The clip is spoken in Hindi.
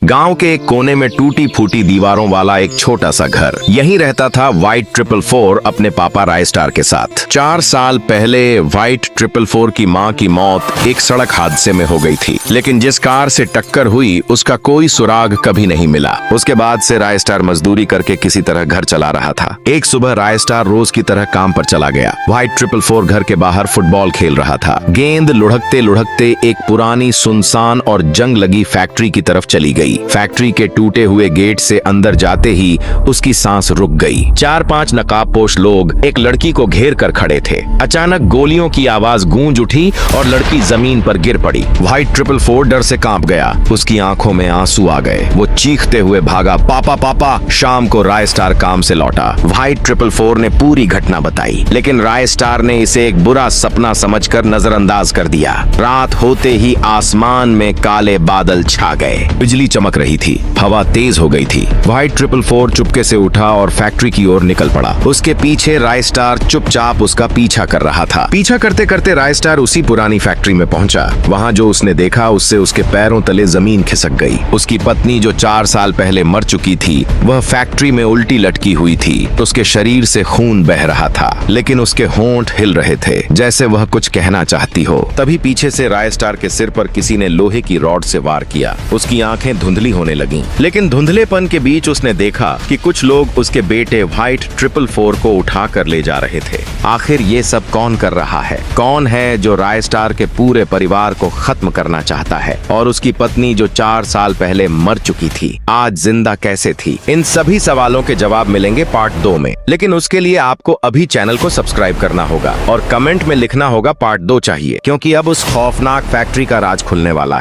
गांव के एक कोने में टूटी फूटी दीवारों वाला एक छोटा सा घर। यहीं रहता था व्हाइट 444 अपने पापा रायस्टार के साथ। 4 साल पहले व्हाइट 444 की मां की मौत एक सड़क हादसे में हो गई थी, लेकिन जिस कार से टक्कर हुई उसका कोई सुराग कभी नहीं मिला। उसके बाद से रायस्टार मजदूरी करके किसी तरह घर चला रहा था। एक सुबह रायस्टार रोज की तरह काम पर चला गया। व्हाइट 444 घर के बाहर फुटबॉल खेल रहा था। गेंद लुढ़कते लुढ़कते एक पुरानी सुनसान और जंग लगी फैक्ट्री की तरफ चली गई। फैक्ट्री के टूटे हुए गेट से अंदर जाते ही उसकी सांस रुक गई। 4-5 नकाबपोश लोग एक लड़की को घेर कर खड़े थे। अचानक गोलियों की आवाज गूंज उठी और लड़की जमीन पर गिर पड़ी। व्हाइट 444 डर से कांप गया। उसकी आंखों में आंसू आ गए। वो चीखते हुए भागा, पापा पापा। शाम को रायस्टार काम से लौटा। व्हाइट 444 ने पूरी घटना बताई, लेकिन रायस्टार ने इसे एक बुरा सपना समझकर नजरअंदाज कर दिया। रात होते ही आसमान में काले बादल छा गए। बिजली चमक रही थी, हवा तेज हो गई थी। व्हाइट 444 चुपके से उठा और फैक्ट्री की ओर निकल पड़ा। उसके पीछे रायस्टार चुपचाप उसका पीछा कर रहा था। पीछा करते करते रायस्टार उसी पुरानी फैक्ट्री में पहुंचा। वहां जो उसने देखा उससे उसके पैरों तले जमीन खिसक गई। उसकी पत्नी जो 4 साल पहले मर चुकी थी, वह फैक्ट्री में उल्टी लटकी हुई थी। उसके शरीर से खून बह रहा था, लेकिन उसके होंठ हिल रहे थे, जैसे वह कुछ कहना चाहती हो। तभी पीछे से रायस्टार के सिर पर किसी ने लोहे की रॉड से वार किया। उसकी आंखें धुंधली होने लगीं, लेकिन धुंधलेपन के बीच उसने देखा कि कुछ लोग उसके बेटे व्हाइट 444 को उठाकर ले जा रहे थे। आखिर ये सब कौन कर रहा है? कौन है जो रायस्टार के पूरे परिवार को खत्म करना चाहता है? और उसकी पत्नी जो 4 साल पहले मर चुकी थी, आज जिंदा कैसे थी? इन सभी सवालों के जवाब मिलेंगे पार्ट 2 में, लेकिन उसके लिए आपको अभी चैनल को सब्सक्राइब करना होगा और कमेंट में लिखना होगा पार्ट 2 चाहिए, क्योंकि अब उस खौफनाक फैक्ट्री का राज खुलने वाला है।